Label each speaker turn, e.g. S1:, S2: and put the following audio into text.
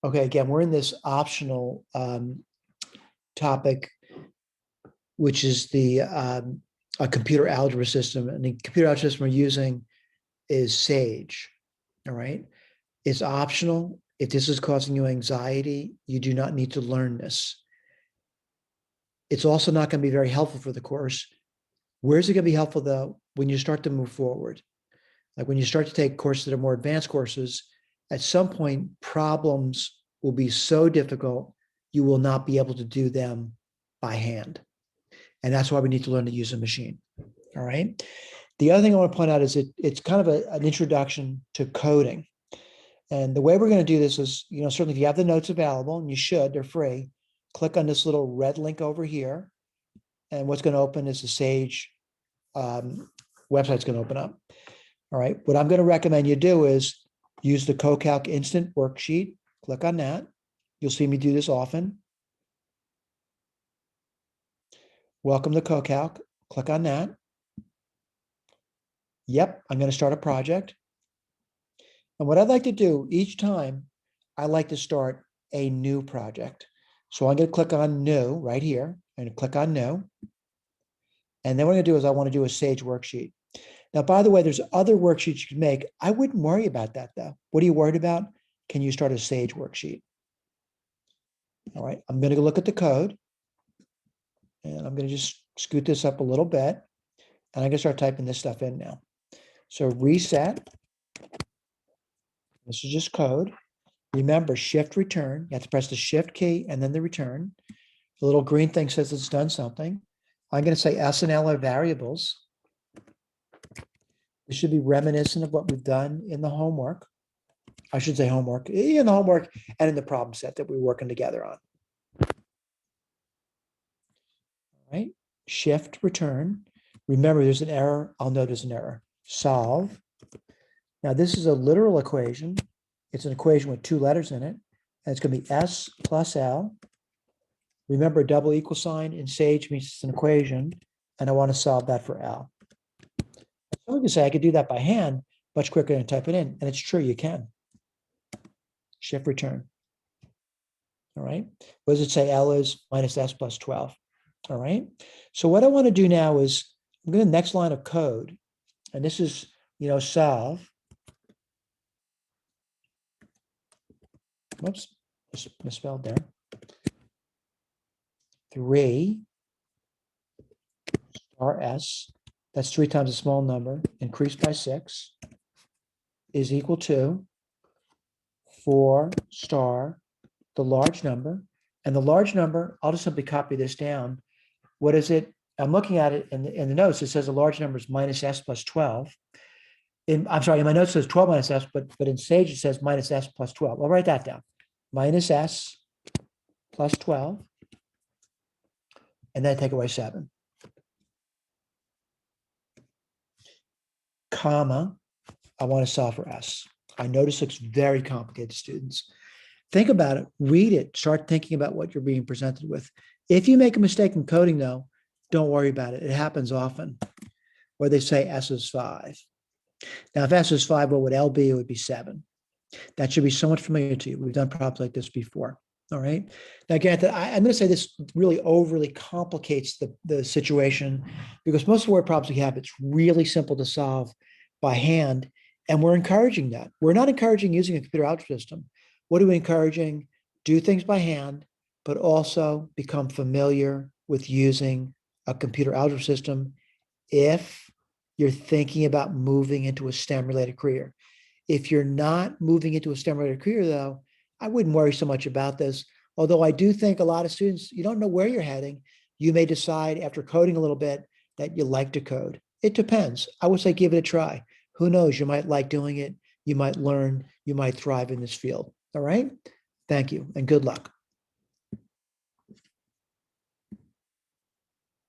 S1: Okay, again, we're in this optional topic, which is the a computer algebra system. And the computer algebra system we're using is Sage. All right. It's optional. If this is causing you anxiety, you do not need to learn this. It's also not going to be very helpful for the course. Where's it going to be helpful, though, when you start to move forward? Like when you start to take courses that are more advanced courses, at some point, problems will be so difficult, you will not be able to do them by hand. And that's why we need to learn to use a machine. All right. The other thing I want to point out is it's kind of an introduction to coding. And the way we're going to do this is, certainly if you have the notes available, and you should, they're free, click on this little red link over here. And what's going to open is the Sage website's going to open up. All right. What I'm going to recommend you do is use the CoCalc Instant Worksheet. Click on that. You'll see me do this often. Welcome to CoCalc. Click on that. Yep, I'm going to start a project. And what I'd like to do each time, I like to start a new project. So I'm going to click on New right here. I'm going to click on New. And then what I'm going to do is I want to do a Sage worksheet. Now, by the way, there's other worksheets you can make. I wouldn't worry about that, though. What are you worried about? Can you start a Sage worksheet? All right, I'm going to go look at the code. And I'm going to just scoot this up a little bit. And I'm going to start typing this stuff in now. So reset. This is just code. Remember, shift return. You have to press the shift key and then the return. The little green thing says it's done something. I'm going to say S and L are variables. This should be reminiscent of what we've done in the homework. I should say homework, in the homework and in the problem set that we're working together on. All right, shift return. Remember, there's an error. I'll notice an error. Solve. Now, this is a literal equation. It's an equation with two letters in it. And it's going to be S plus L. Remember, a double equal sign in Sage means it's an equation. And I want to solve that for L. So we can say I could do that by hand much quicker than type it in. And it's true, you can. Shift return. All right. What does it say? L is minus S plus 12. All right. So what I want to do now is I'm going to the next line of code. And this is, solve. Whoops, just misspelled there. 3 star S, that's 3 times a small number, increased by 6, is equal to 4 star, the large number. And the large number, I'll just simply copy this down. What is it? I'm looking at it in the notes. It says the large number is minus S plus 12. I'm sorry, in my notes it says 12 minus S, but in Sage it says minus S plus 12. I'll write that down. Minus S plus 12. And then take away 7. Comma, I want to solve for S. I notice it's very complicated, students. Think about it, read it, start thinking about what you're being presented with. If you make a mistake in coding, though, don't worry about it. It happens often, where they say S is 5. Now, if S is 5, what would L be? It would be 7. That should be somewhat familiar to you. We've done problems like this before. All right. Now, granted, I'm going to say this really overly complicates the situation, because most of the word problems we have, it's really simple to solve by hand. And we're encouraging that. We're not encouraging using a computer algebra system. What are we encouraging? Do things by hand, but also become familiar with using a computer algebra system if you're thinking about moving into a STEM-related career. If you're not moving into a STEM-related career, though, I wouldn't worry so much about this. Although I do think a lot of students, you don't know where you're heading. You may decide after coding a little bit that you like to code. It depends. I would say give it a try. Who knows? You might like doing it. You might learn. You might thrive in this field. All right? Thank you and good luck.